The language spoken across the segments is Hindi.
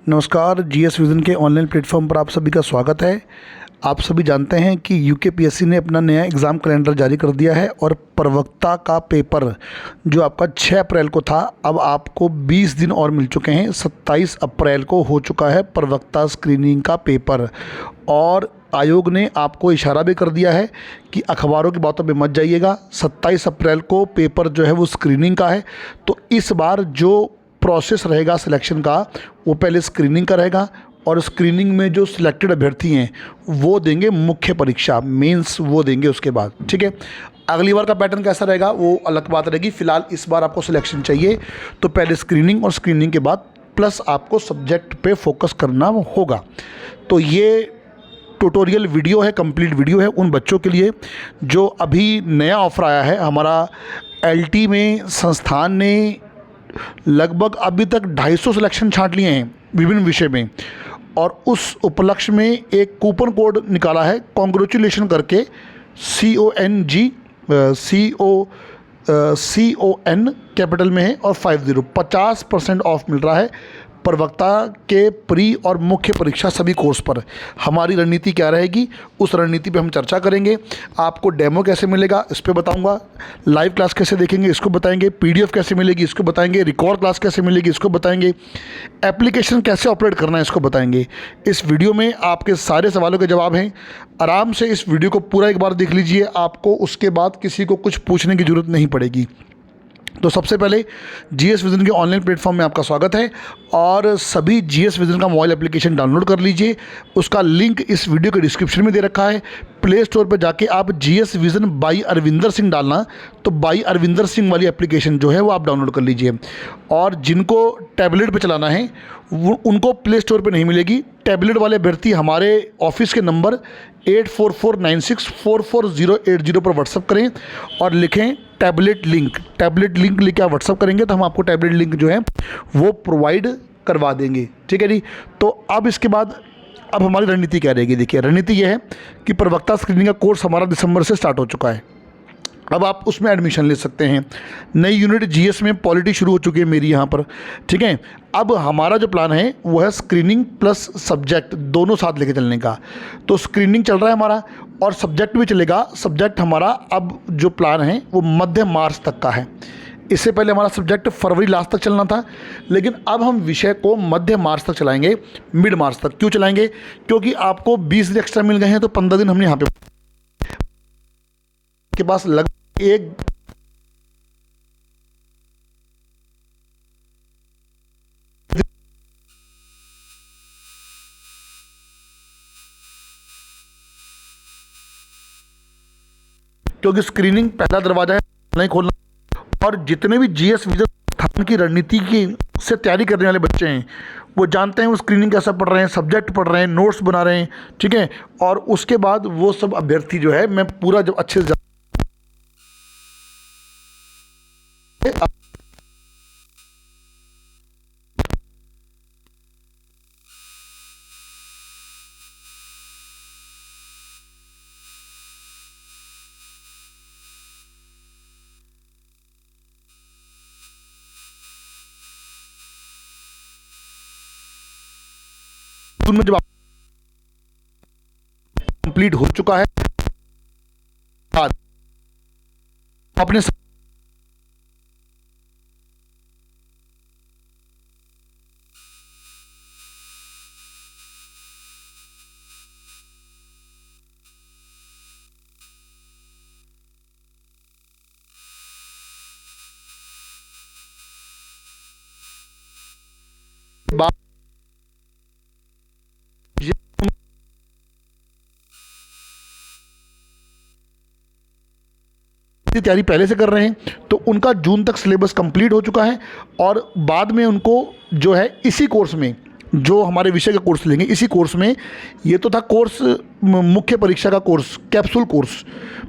नमस्कार। जीएस विज़न के ऑनलाइन प्लेटफॉर्म पर आप सभी का स्वागत है। आप सभी जानते हैं कि यूकेपीएससी ने अपना नया एग्ज़ाम कैलेंडर जारी कर दिया है और प्रवक्ता का पेपर जो आपका 6 अप्रैल को था, अब आपको 20 दिन और मिल चुके हैं। 27 अप्रैल को हो चुका है प्रवक्ता स्क्रीनिंग का पेपर और आयोग ने आपको इशारा भी कर दिया है कि अखबारों की बातों पे मत जाइएगा। 27 अप्रैल को पेपर जो है वो स्क्रीनिंग का है, तो इस बार जो प्रोसेस रहेगा सिलेक्शन का वो पहले स्क्रीनिंग का रहेगा और स्क्रीनिंग में जो सिलेक्टेड अभ्यर्थी हैं वो देंगे मुख्य परीक्षा, मेंस वो देंगे उसके बाद। ठीक है, अगली बार का पैटर्न कैसा रहेगा वो अलग बात रहेगी। फ़िलहाल इस बार आपको सिलेक्शन चाहिए तो पहले स्क्रीनिंग और स्क्रीनिंग के बाद प्लस आपको सब्जेक्ट पे फोकस करना होगा। तो ये ट्यूटोरियल वीडियो है, कंप्लीट वीडियो है उन बच्चों के लिए जो अभी नया ऑफ़र आया है। हमारा एलटी में संस्थान ने लगभग अभी तक 250 सिलेक्शन छांट लिए हैं विभिन्न विषय में और उस उपलक्ष्य में एक कूपन कोड निकाला है कॉन्ग्रेचुलेशन करके, CON कैपिटल में है और 50% ऑफ मिल रहा है प्रवक्ता के प्री और मुख्य परीक्षा सभी कोर्स पर। हमारी रणनीति क्या रहेगी उस रणनीति पे हम चर्चा करेंगे। आपको डेमो कैसे मिलेगा इस पे बताऊंगा, लाइव क्लास कैसे देखेंगे इसको बताएंगे, पीडीएफ कैसे मिलेगी इसको बताएंगे, रिकॉर्ड क्लास कैसे मिलेगी इसको बताएंगे, एप्लीकेशन कैसे ऑपरेट करना है इसको बताएंगे। इस वीडियो में आपके सारे सवालों के जवाब हैं। आराम से इस वीडियो को पूरा एक बार देख लीजिए, आपको उसके बाद किसी को कुछ पूछने की ज़रूरत नहीं पड़ेगी। तो सबसे पहले जीएस विज़न के ऑनलाइन प्लेटफॉर्म में आपका स्वागत है और सभी जीएस विज़न का मोबाइल एप्लीकेशन डाउनलोड कर लीजिए। उसका लिंक इस वीडियो के डिस्क्रिप्शन में दे रखा है। प्ले स्टोर पर जाके आप GS vision by Arvinder Singh डालना तो बाई अरविंदर सिंह वाली एप्लीकेशन जो है वो आप डाउनलोड कर लीजिए। और जिनको टैबलेट पे चलाना है वो उनको प्ले स्टोर पे नहीं मिलेगी। टैबलेट वाले अभ्यर्थी हमारे ऑफिस के नंबर 8449644080 पर व्हाट्सअप करें और लिखें टैबलेट लिंक। टैबलेट लिंक लिख के आप व्हाट्सअप करेंगे तो हम आपको टैबलेट लिंक जो है वो प्रोवाइड करवा देंगे। ठीक है जी। तो अब इसके बाद अब हमारी रणनीति क्या रहेगी। देखिए, रणनीति यह है कि प्रवक्ता स्क्रीनिंग का कोर्स हमारा दिसंबर से स्टार्ट हो चुका है। अब आप उसमें एडमिशन ले सकते हैं। नई यूनिट जीएस में पॉलिटी शुरू हो चुकी है मेरी यहाँ पर। ठीक है, अब हमारा जो प्लान है वो है स्क्रीनिंग प्लस सब्जेक्ट दोनों साथ लेके चलने का। तो स्क्रीनिंग चल रहा है हमारा और सब्जेक्ट भी चलेगा। सब्जेक्ट हमारा अब जो प्लान है वो मध्य मार्च तक का है। इससे पहले हमारा सब्जेक्ट फरवरी लास्ट तक चलना था, लेकिन अब हम विषय को मध्य मार्च तक चलाएंगे, मिड मार्च तक। क्यों चलाएंगे? क्योंकि आपको 20 दिन एक्स्ट्रा मिल गए हैं तो 15 दिन हमने यहाँ पे के पास लगभग एक क्योंकि स्क्रीनिंग पहला दरवाजा है, नहीं खोलना। और जितने भी जीएस विज़न स्थापना की रणनीति की से तैयारी करने वाले बच्चे हैं वो जानते हैं वो स्क्रीनिंग कैसा पढ़ रहे हैं, सब्जेक्ट पढ़ रहे हैं, नोट्स बना रहे हैं। ठीक है, और उसके बाद वो सब अभ्यर्थी जो है मैं पूरा जब अच्छे से में जब कंप्लीट हो चुका है अपने तैयारी पहले से कर रहे हैं तो उनका जून तक सिलेबस कंप्लीट हो चुका है और बाद में उनको जो है इसी कोर्स में जो हमारे विषय का कोर्स लेंगे, इसी कोर्स में ये तो था कोर्स मुख्य परीक्षा का कोर्स, कैप्सूल कोर्स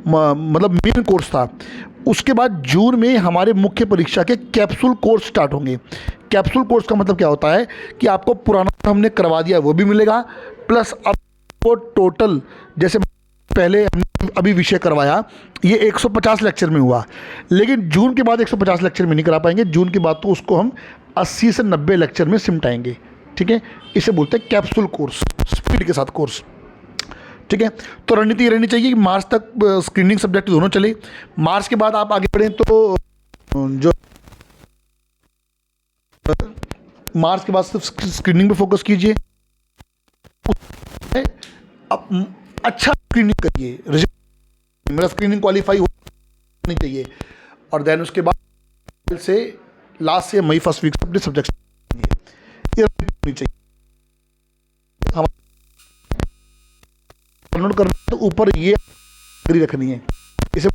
मतलब मेन कोर्स था। उसके बाद जून में हमारे मुख्य परीक्षा के कैप्सूल कोर्स स्टार्ट होंगे। कैप्सूल कोर्स का मतलब क्या होता है कि आपको पुराना हमने करवा दिया वो भी मिलेगा, प्लस आपको टोटल जैसे पहले हमने अभी विषय करवाया ये 150 लेक्चर में हुआ, लेकिन जून के बाद 150 लेक्चर में नहीं करा पाएंगे। जून के बाद तो उसको हम 80 से 90 लेक्चर में सिमटाएंगे। ठीक है, इसे बोलते हैं कैप्सूल कोर्स, स्पीड के साथ कोर्स। ठीक है, तो रणनीति ये रहनी चाहिए कि मार्च तक स्क्रीनिंग सब्जेक्ट दोनों चले। मार्च के बाद आप आगे बढ़ें तो जो मार्च के बाद सिर्फ स्क्रीनिंग पे फोकस कीजिए, अब अच्छा स्क्रीनिंग करिए, मेरा स्क्रीनिंग क्वालिफाई होनी चाहिए, और देन उसके बाद से लास्ट से मई फर्स्ट वीक अपने सब्जेक्ट ये होनी चाहिए। हम नोट करना तो ऊपर ये रखनी है, इसे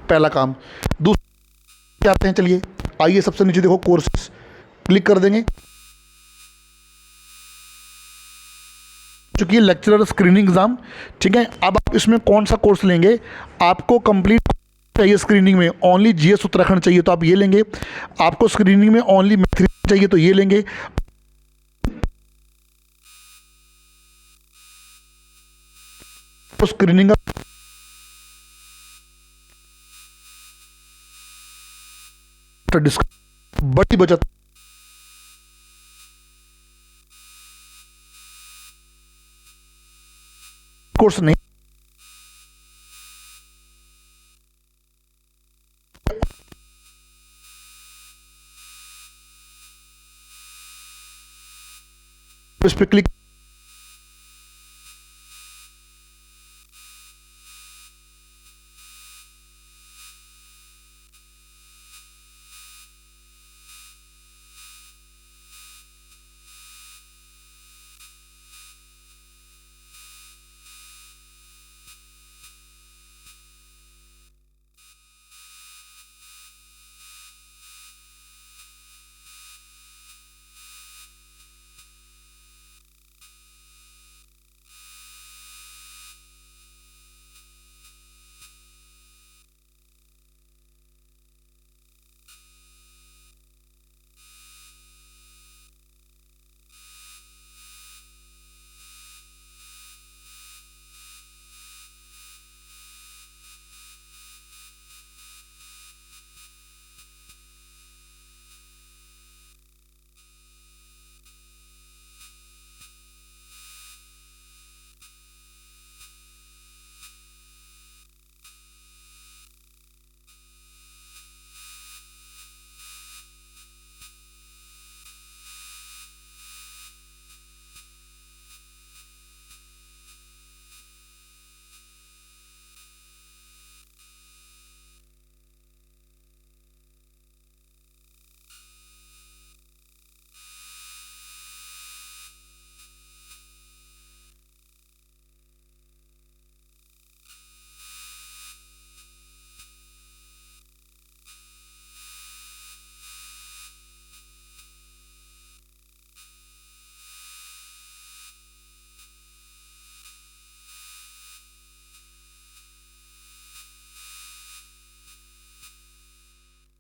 पहला काम। दूसरा आते हैं, चलिए आइए, सबसे नीचे देखो कोर्सेस, क्लिक कर देंगे। चूंकि लेक्चरर स्क्रीनिंग एग्जाम, ठीक है, अब आप इसमें कौन सा कोर्स लेंगे, आपको कंप्लीट चाहिए स्क्रीनिंग में ओनली जीएस उत्तराखंड चाहिए तो आप ये लेंगे, आपको स्क्रीनिंग में ओनली मैथ चाहिए तो ये लेंगे, तो स्क्रीनिंग बड़ी बचत कोर्स नहीं, इस पे क्लिक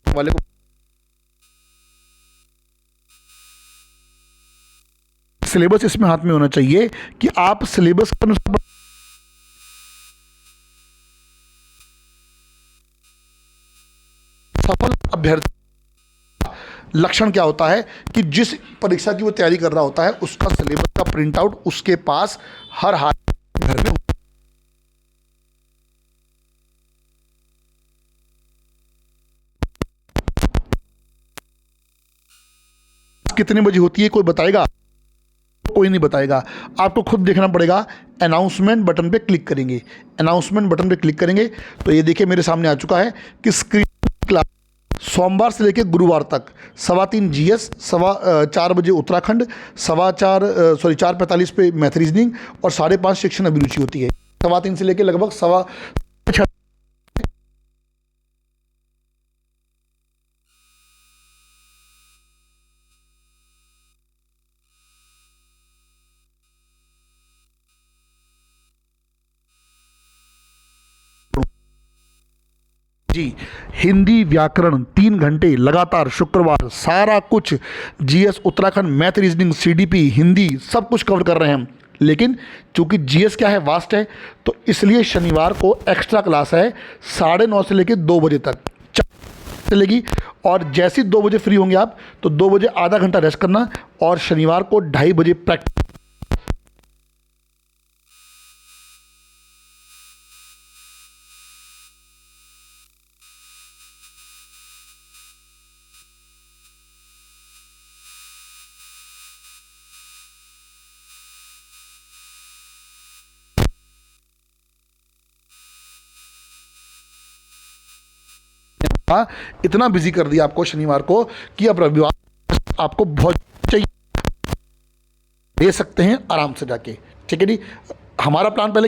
वाले को सिलेबस इसमें हाथ में होना चाहिए कि आप सिलेबस के अनुसार सफल अभ्यर्थी लक्षण क्या होता है कि जिस परीक्षा की वो तैयारी कर रहा होता है उसका सिलेबस का प्रिंट आउट उसके पास हर हाल घर में कितने बजे होती है कोई बताएगा? कोई नहीं बताएगा, आपको खुद देखना पड़ेगा। अनाउंसमेंट बटन पे क्लिक करेंगे, अनाउंसमेंट बटन पे क्लिक करेंगे तो ये देखिए मेरे सामने आ चुका है कि स्क्रीन क्लास सोमवार से लेकर गुरुवार तक 3:15 जीएस, 4:15 बजे उत्तराखंड, 4:45 पे मैथ रीजनिंग और 5:30 शिक्षण अभिरुचि होती है। 3:15 से लेकर लगभग 6:15 जी। हिंदी व्याकरण 3 घंटे लगातार शुक्रवार, सारा कुछ GS Uttarakhand, math reasoning, CDP, Hindi सब कुछ कवर कर रहे हैं हम। लेकिन चूंकि जीएस क्या है, वास्ट है, तो इसलिए शनिवार को एक्स्ट्रा क्लास है 9:30 से लेकर 2 बजे तक चलेगी। और जैसे ही 2 बजे फ्री होंगे आप, तो 2 बजे आधा घंटा रेस्ट करना और शनिवार को 2:30 बजे प्रैक्टिस। इतना बिजी कर दिया आपको शनिवार को कि अब रविवार आपको बहुत चाहिए, दे सकते हैं आराम से जाके, ठीक है जी। हमारा प्लान पहले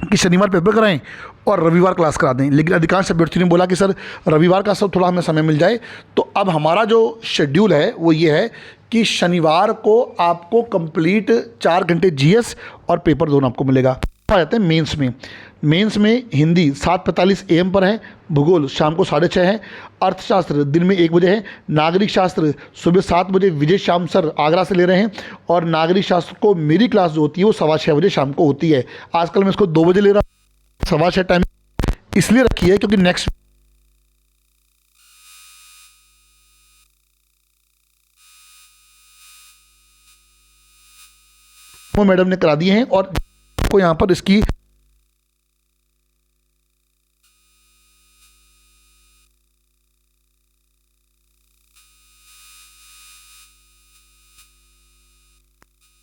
कि शनिवार पेपर कराएं और रविवार क्लास करा दें, लेकिन अधिकांश अभ्यर्थियों ने बोला कि सर रविवार का सब थोड़ा हमें समय मिल जाए। तो अब हमारा जो शेड्यूल है वो ये है कि शनिवार को आपको कंप्लीट 4 घंटे जीएस और पेपर दोनों आपको मिलेगा। आ जाते हैं मेंस में हिंदी 7:45 AM पर है, भूगोल शाम को 6:30 है, अर्थशास्त्र दिन में 1 बजे है, नागरिक शास्त्र सुबह 7 बजे विजय श्याम सर आगरा से ले रहे हैं, और नागरिक शास्त्र को मेरी क्लास जो होती है वो 6:15 बजे शाम को होती है। आजकल मैं इसको 2 बजे ले रहा हूँ, 6:15 टाइम इसलिए रखी है क्योंकि नेक्स्ट वो मैडम ने करा दिए हैं और को यहाँ पर इसकी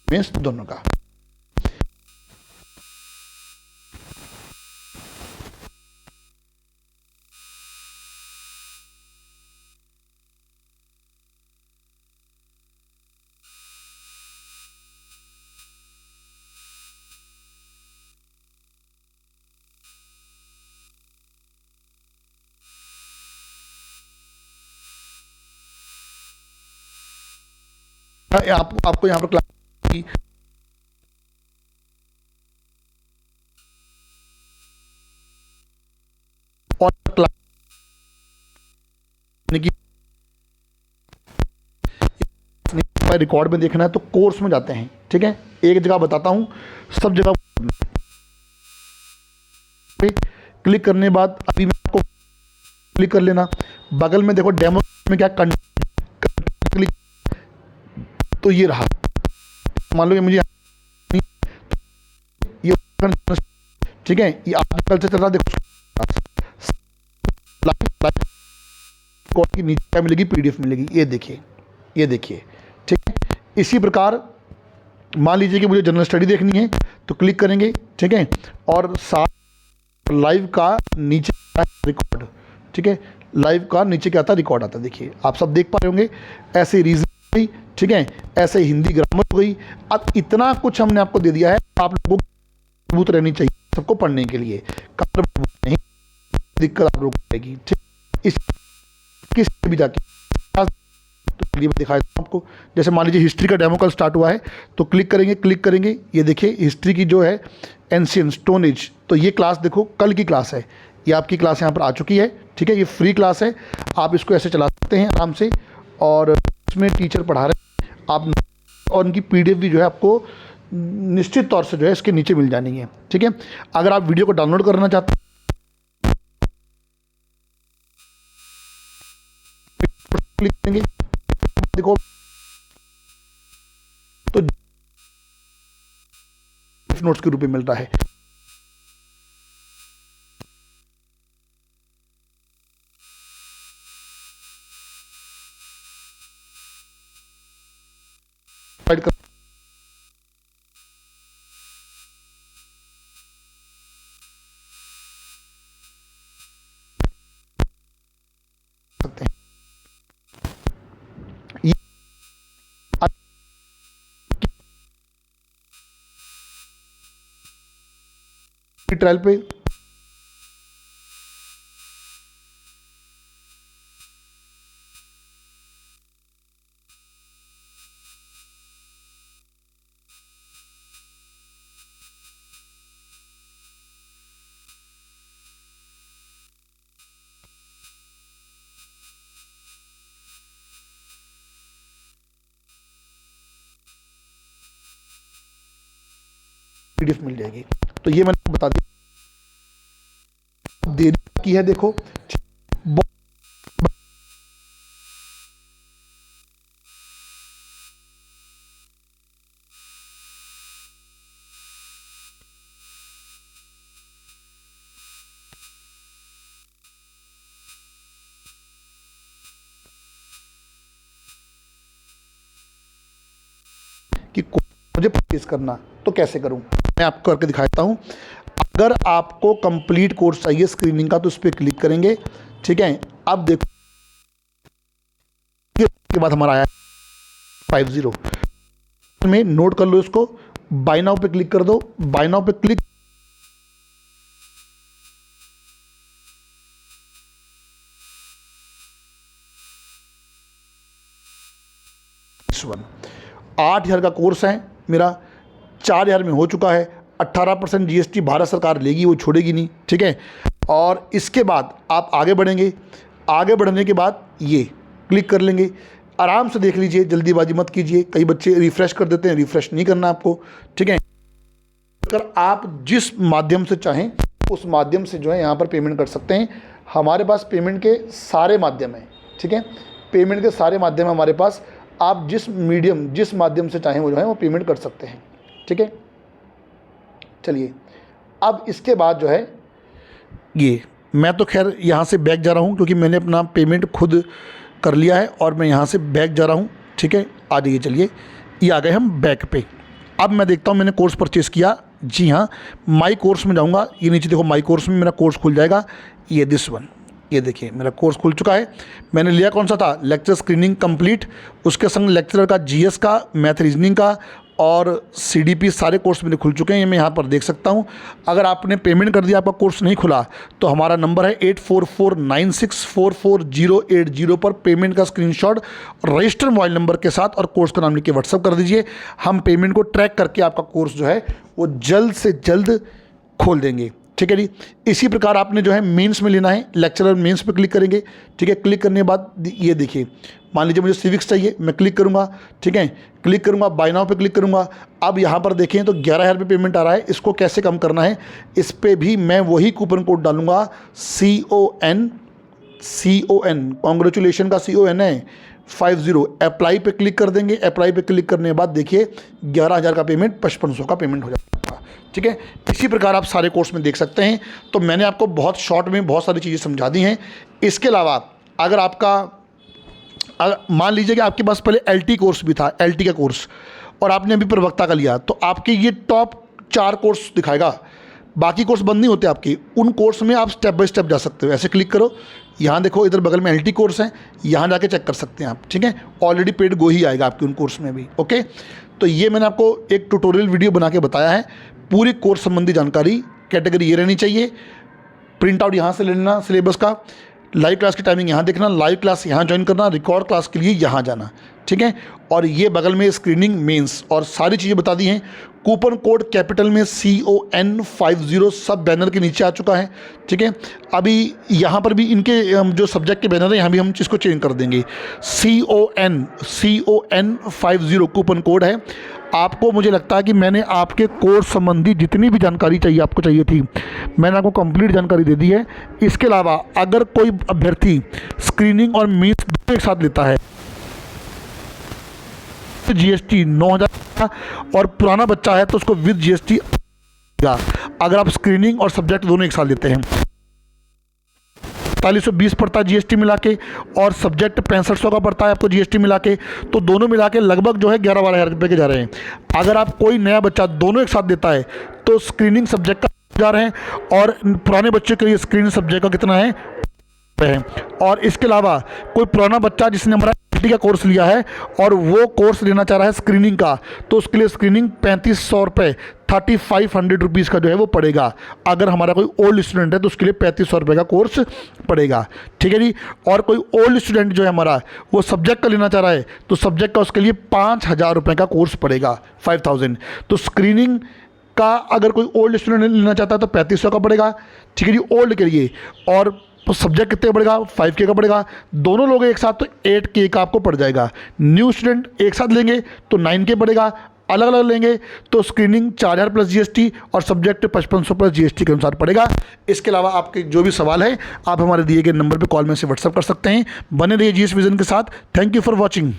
मेंस दोनों का। आपको यहाँ पर क्लास की और क्लास की रिकॉर्ड में देखना है तो कोर्स में जाते हैं, ठीक है। एक जगह बताता हूँ, सब जगह क्लिक करने के बाद अभी मैं आपको क्लिक कर लेना, बगल में देखो डेमो में क्या क्लिक, तो ये रहा। मान लो कि मुझे ये ठीक है, ये आजकल से चल रहा, देखो की नीचे क्या मिलेगी, पीडीएफ मिलेगी, ये देखिए, ये देखिए, ठीक है। इसी प्रकार मान लीजिए कि मुझे जनरल स्टडी देखनी है तो क्लिक करेंगे, ठीक है, और साथ लाइव का नीचे रिकॉर्ड, ठीक है, लाइव का नीचे क्या आता है, रिकॉर्ड आता है। देखिए आप सब देख पा रहे होंगे, ऐसे रीजन, ठीक है, ऐसे हिंदी ग्रामर हो गई। अब इतना कुछ हमने आपको दे दिया है, आप लोगों को मजबूत रहनी चाहिए सबको पढ़ने के लिए, नहीं दिक्कत आप लोगों को आएगी, ठीक। इस किस भी जाके तो चलिए मैं दिखा देता हूँ आपको। जैसे मान लीजिए हिस्ट्री का डेमो कल स्टार्ट हुआ है, तो क्लिक करेंगे, ये देखिए हिस्ट्री की जो है एंशियंट स्टोन एज, तो ये क्लास देखो कल की क्लास है, ये आपकी क्लास यहाँ पर आ चुकी है, ठीक है। ये फ्री क्लास है, आप इसको ऐसे चला सकते हैं आराम से, और इसमें टीचर पढ़ा रहे हैं आप, और उनकी पीडीएफ भी जो है आपको निश्चित तौर से जो है इसके नीचे मिल जानी है, ठीक है। अगर आप वीडियो को डाउनलोड करना चाहते हैं क्लिक करेंगे, देखो तो नोट्स के रूप में मिल रहा है। कर सकते हैं, ये ट्रायल पे PDF मिल जाएगी। तो ये मैंने बता दिया, देरी की है देखो। कि मुझे परचेज करना तो कैसे करूं, मैं आपको करके दिखाता हूं। अगर आपको कंप्लीट कोर्स चाहिए स्क्रीनिंग का तो उस पर क्लिक करेंगे, ठीक है। अब देखो के बाद हमारा आया 50 में, नोट कर लो इसको। बाय नाउ पे क्लिक कर दो। बाय नाउ पे क्लिक, इस 8,000 का कोर्स है मेरा, 4,000 में हो चुका है। 18% GST भारत सरकार लेगी, वो छोड़ेगी नहीं, ठीक है। और इसके बाद आप आगे बढ़ेंगे। आगे बढ़ने के बाद ये क्लिक कर लेंगे। आराम से देख लीजिए, जल्दीबाजी मत कीजिए। कई बच्चे रिफ़्रेश कर देते हैं, रिफ़्रेश नहीं करना आपको, ठीक है। अगर आप जिस माध्यम से चाहें उस माध्यम से जो है यहाँ पर पेमेंट कर सकते हैं। हमारे पास पेमेंट के सारे माध्यम हैं, ठीक है। पेमेंट के सारे माध्यम हैं हमारे पास। आप जिस माध्यम से चाहें वो जो है वो पेमेंट कर सकते हैं, ठीक है। चलिए, अब इसके बाद जो है ये, मैं तो खैर यहाँ से बैक जा रहा हूँ क्योंकि मैंने अपना पेमेंट खुद कर लिया है और मैं यहाँ से बैक जा रहा हूँ, ठीक है। आ जाइए, चलिए, ये आ गए हम बैक पे। अब मैं देखता हूँ मैंने कोर्स परचेज़ किया। जी हाँ, माई कोर्स में जाऊँगा। ये नीचे देखो, माई कोर्स में मेरा कोर्स खुल जाएगा। ये दिस वन, ये देखिए मेरा कोर्स खुल चुका है। मैंने लिया कौन सा था, लेक्चर स्क्रीनिंग कंप्लीट, उसके संग लेक्चरर का GS का, मैथ रीजनिंग का और CDP, सारे कोर्स मेरे खुल चुके हैं। ये मैं यहाँ पर देख सकता हूँ। अगर आपने पेमेंट कर दिया, आपका कोर्स नहीं खुला, तो हमारा नंबर है 8449644080 पर पेमेंट का स्क्रीनशॉट रजिस्टर मोबाइल नंबर के साथ और कोर्स का नाम लिख के व्हाट्सअप कर दीजिए। हम पेमेंट को ट्रैक करके आपका कोर्स जो है वो जल्द से जल्द खोल देंगे, ठीक है जी। इसी प्रकार आपने जो है मेंस में लेना है, लेक्चरर मेंस पे क्लिक करेंगे, ठीक है। क्लिक करने के बाद ये देखिए, मान लीजिए मुझे सिविक्स चाहिए, मैं क्लिक करूंगा, ठीक है। क्लिक करूंगा, बाय नाउ पे क्लिक करूंगा। अब यहाँ पर देखें तो 11,000 पे पेमेंट आ रहा है। इसको कैसे कम करना है, इस पर भी मैं वही कूपन कोड डालूंगा, CON, कॉन्ग्रेचुलेशन का CON है 50। अप्लाई पे क्लिक कर देंगे। अप्लाई पे क्लिक करने के बाद देखिए 11,000 का पेमेंट 5500 का पेमेंट हो जाएगा, ठीक है। इसी प्रकार आप सारे कोर्स में देख सकते हैं। तो मैंने आपको बहुत शॉर्ट में बहुत सारी चीज़ें समझा दी हैं। इसके अलावा अगर मान लीजिए कि आपके पास पहले LT कोर्स भी था, LT का कोर्स, और आपने अभी प्रवक्ता का लिया, तो आपके ये टॉप 4 कोर्स दिखाएगा। बाकी कोर्स बंद नहीं होते आपके। उन कोर्स में आप स्टेप बाय स्टेप जा सकते हो। ऐसे क्लिक करो, यहाँ देखो इधर बगल में LT कोर्स है, यहाँ जाके चेक कर सकते हैं आप, ठीक है। ऑलरेडी पेड गो ही आएगा आपके उन कोर्स में भी, ओके। तो ये मैंने आपको एक ट्यूटोरियल वीडियो बना के बताया है। पूरी कोर्स संबंधी जानकारी, कैटेगरी ये रहनी चाहिए। प्रिंट आउट यहाँ से ले लेना सिलेबस का, लाइव क्लास की टाइमिंग यहाँ देखना, लाइव क्लास यहाँ ज्वाइन करना, रिकॉर्ड क्लास के लिए यहाँ जाना, ठीक है। और ये बगल में स्क्रीनिंग मेंस और सारी चीज़ें बता दी हैं। कूपन कोड कैपिटल में CON 50 सब बैनर के नीचे आ चुका है, ठीक है। अभी यहाँ पर भी इनके जो सब्जेक्ट के बैनर है, यहाँ भी हम इसको चेंज कर देंगे। CON 50 कूपन कोड है। आपको, मुझे लगता है कि मैंने आपके कोर्स संबंधी जितनी भी जानकारी आपको चाहिए थी, मैंने आपको कंप्लीट जानकारी दे दी है। इसके अलावा अगर कोई अभ्यर्थी स्क्रीनिंग और मेंस दोनों एक साथ लेता है, GST 9,000 और पुराना बच्चा है तो उसको विद GST, अगर आप स्क्रीनिंग और सब्जेक्ट दोनों एक साथ लेते हैं 4520 पड़ता है GST मिला के, और सब्जेक्ट 6500 का पड़ता है आपको GST मिला के। तो दोनों मिला के लगभग जो है 11-12 हज़ार रुपये के जा रहे हैं। अगर आप कोई नया बच्चा दोनों एक साथ देता है तो स्क्रीनिंग सब्जेक्ट का जा रहे हैं, और पुराने बच्चे के लिए स्क्रीनिंग सब्जेक्ट का कितना है। और इसके अलावा कोई पुराना बच्चा जिसने हमारा LT का कोर्स लिया है और वो कोर्स लेना चाह रहा है स्क्रीनिंग का, तो उसके लिए स्क्रीनिंग 3500 रुपये, 3500 रुपीज़ का जो है वो पड़ेगा। अगर हमारा कोई ओल्ड स्टूडेंट है तो उसके लिए 3500 रुपये का कोर्स पड़ेगा, ठीक है जी। और कोई ओल्ड स्टूडेंट जो है हमारा वो सब्जेक्ट का लेना चाह रहा है तो सब्जेक्ट का उसके लिए 5,000 रुपये का कोर्स पड़ेगा, 5000। तो स्क्रीनिंग का अगर कोई ओल्ड स्टूडेंट लेना चाहता है तो 3500 का पड़ेगा, ठीक है जी, ओल्ड के लिए। और तो सब्जेक्ट कितने का पड़ेगा, 5K का पड़ेगा। दोनों लोग एक साथ तो 8K का आपको पड़ जाएगा। न्यू स्टूडेंट एक साथ लेंगे तो 9K पड़ेगा। अलग अलग लेंगे तो स्क्रीनिंग 4000 प्लस जीएसटी और सब्जेक्ट 5500 प्लस जीएसटी के अनुसार पड़ेगा। इसके अलावा आपके जो भी सवाल है आप हमारे दिए गए नंबर पर कॉल में से व्हाट्सअप कर सकते हैं। बने रहिए जीएस विजन के साथ। Thank you for watching.